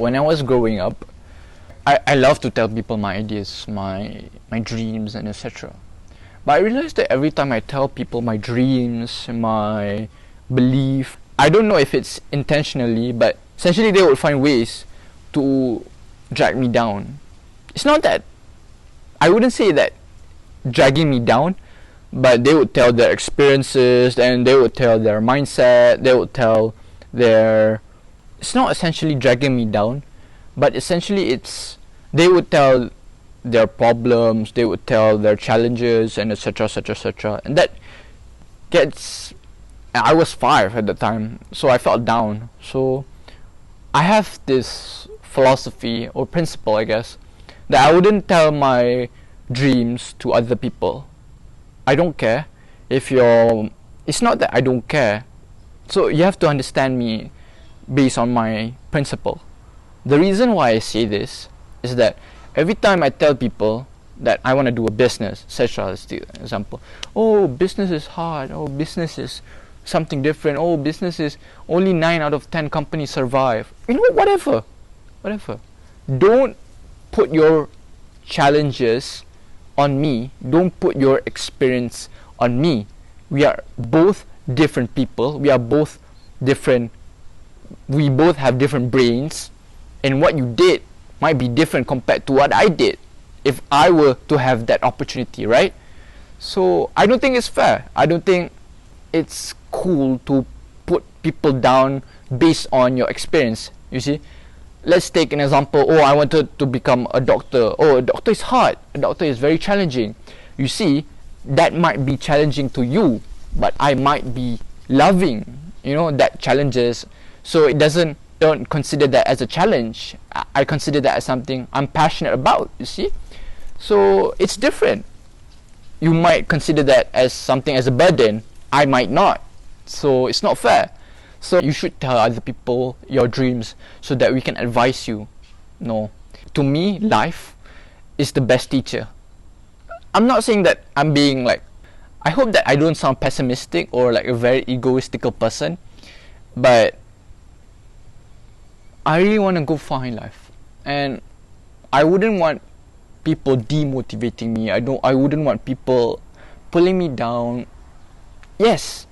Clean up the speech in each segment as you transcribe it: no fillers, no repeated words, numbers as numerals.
when I was growing up, I love to tell people my ideas, my dreams, and etc. But I realized that every time I tell people my dreams, my belief, I don't know if it's intentionally, but essentially they would find ways to drag me down. It's not that, I wouldn't say that dragging me down, but they would tell their experiences, and they would tell their mindset, they would tell their, it's not essentially dragging me down, but essentially it's, they would tell their problems, they would tell their challenges, and etc, etc, etc. And that gets, I was 5 at the time, so I felt down. So I have this philosophy or principle, I guess, that I wouldn't tell my dreams to other people. I don't care if you're, it's not that I don't care. So you have to understand me based on my principle. The reason why I say this is that every time I tell people that I want to do a business, such as the example, oh, business is hard, oh, business is something different, oh, business is only 9 out of 10 companies survive, you know, whatever. Don't put your challenges on me, don't put your experience on me. We are both different people, we are both different, we both have different brains, and what you did might be different compared to what I did if I were to have that opportunity, right? So I don't think it's fair. I don't think it's cool to put people down based on your experience. You see, let's take an example. Oh, I wanted to become a doctor. Oh, a doctor is hard, a doctor is very challenging. You see, that might be challenging to you, but I might be loving, you know, that challenges. So it doesn't, don't consider that as a challenge. I consider that as something I'm passionate about, you see. So it's different. You might consider that as something as a burden, I might not. So it's not fair. So you should tell other people your dreams so that we can advise you. No, to me, life is the best teacher. I'm not saying that I'm being like, I hope that I don't sound pessimistic or like a very egoistical person, but I really want to go far in life, and I wouldn't want people demotivating me. I wouldn't want people pulling me down. Yes.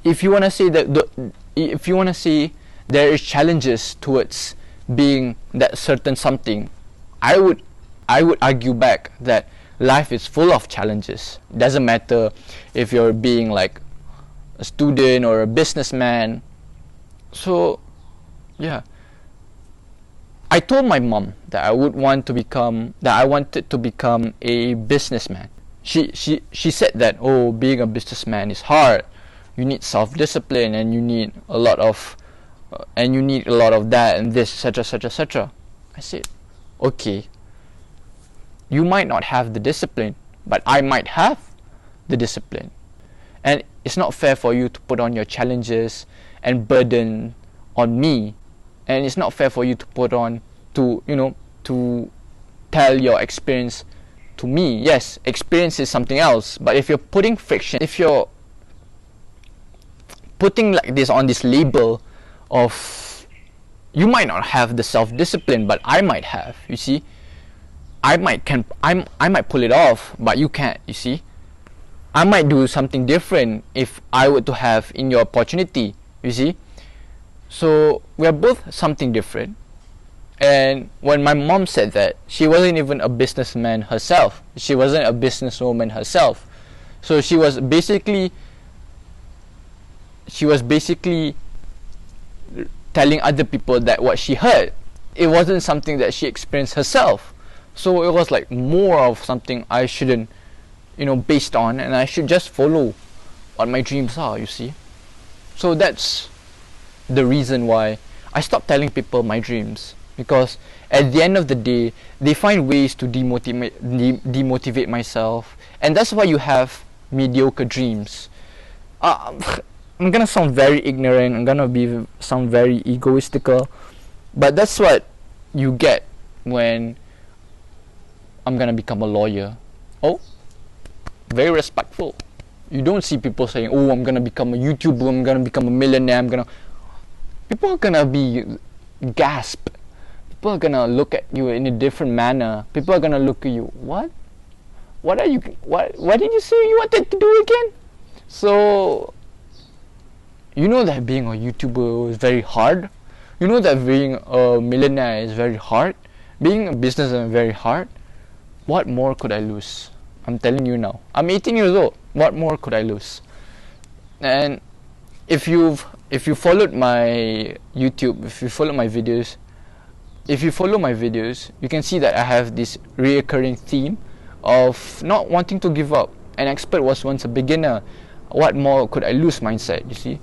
If you want to say that, if you want to say there is challenges towards being that certain something, I would argue back that life is full of challenges. It doesn't matter if you're being like a student or a businessman. So yeah, I told my mom that I wanted to become a businessman. She said that, oh, being a businessman is hard. You need self-discipline, and you need a lot of that and this, etc. I said, okay, you might not have the discipline, but I might have the discipline. And it's not fair for you to put on your challenges and burden on me, and it's not fair for you to put on to tell your experience to me. Yes, experience is something else, but if you're putting friction, if you're putting like this on this label of, you might not have the self-discipline, but I might have, you see, I might pull it off, but you can't, you see. I might do something different if I were to have in your opportunity, you see. So we're both something different. And when my mom said that, she wasn't even a businessman herself. She wasn't a businesswoman herself. So she was basically telling other people that what she heard, it wasn't something that she experienced herself. So it was like more of something I shouldn't, based on, and I should just follow what my dreams are, you see. So that's the reason why I stopped telling people my dreams, because at the end of the day, they find ways to demotivate myself, and that's why you have mediocre dreams. I'm gonna sound very ignorant, I'm gonna sound very egoistical, but that's what you get when I'm gonna become a lawyer. Oh, very respectful. You don't see people saying, oh, I'm gonna become a YouTuber, I'm gonna become a millionaire, people are gonna be gasp. People are gonna look at you in a different manner. People are gonna look at you. What? What are you? What did you say you wanted to do again? So you know that being a YouTuber is very hard. You know that being a millionaire is very hard. Being a businessman is very hard. What more could I lose? I'm telling you now. I'm 18 years old. What more could I lose? And if you followed my YouTube, if you follow my videos, you can see that I have this reoccurring theme of not wanting to give up. An expert was once a beginner. What more could I lose mindset, you see?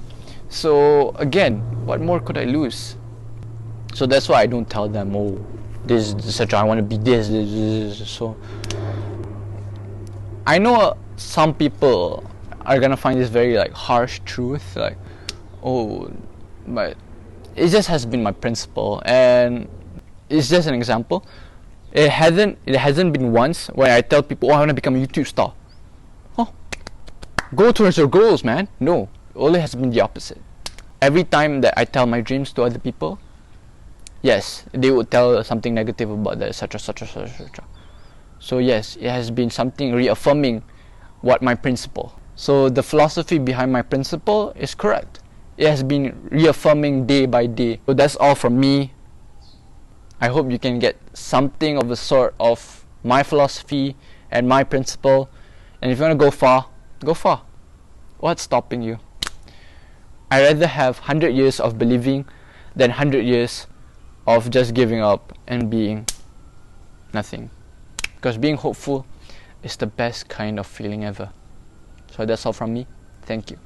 So again, what more could I lose? So that's why I don't tell them, oh, this, etc. I want to be this. So I know some people are gonna find this very like harsh truth, like, oh, but it just has been my principle, and it's just an example. It hasn't been once where I tell people, oh, I want to become a YouTube star. Oh, go towards your goals, man. No, it only has been the opposite. Every time that I tell my dreams to other people, yes, they would tell something negative about that, etc. So yes, it has been something reaffirming what my principle. So the philosophy behind my principle is correct. It has been reaffirming day by day. So that's all from me. I hope you can get something of the sort of my philosophy and my principle. And if you want to go far, go far. What's stopping you? I'd rather have 100 years of believing than 100 years of just giving up and being nothing. Because being hopeful is the best kind of feeling ever. So that's all from me. Thank you.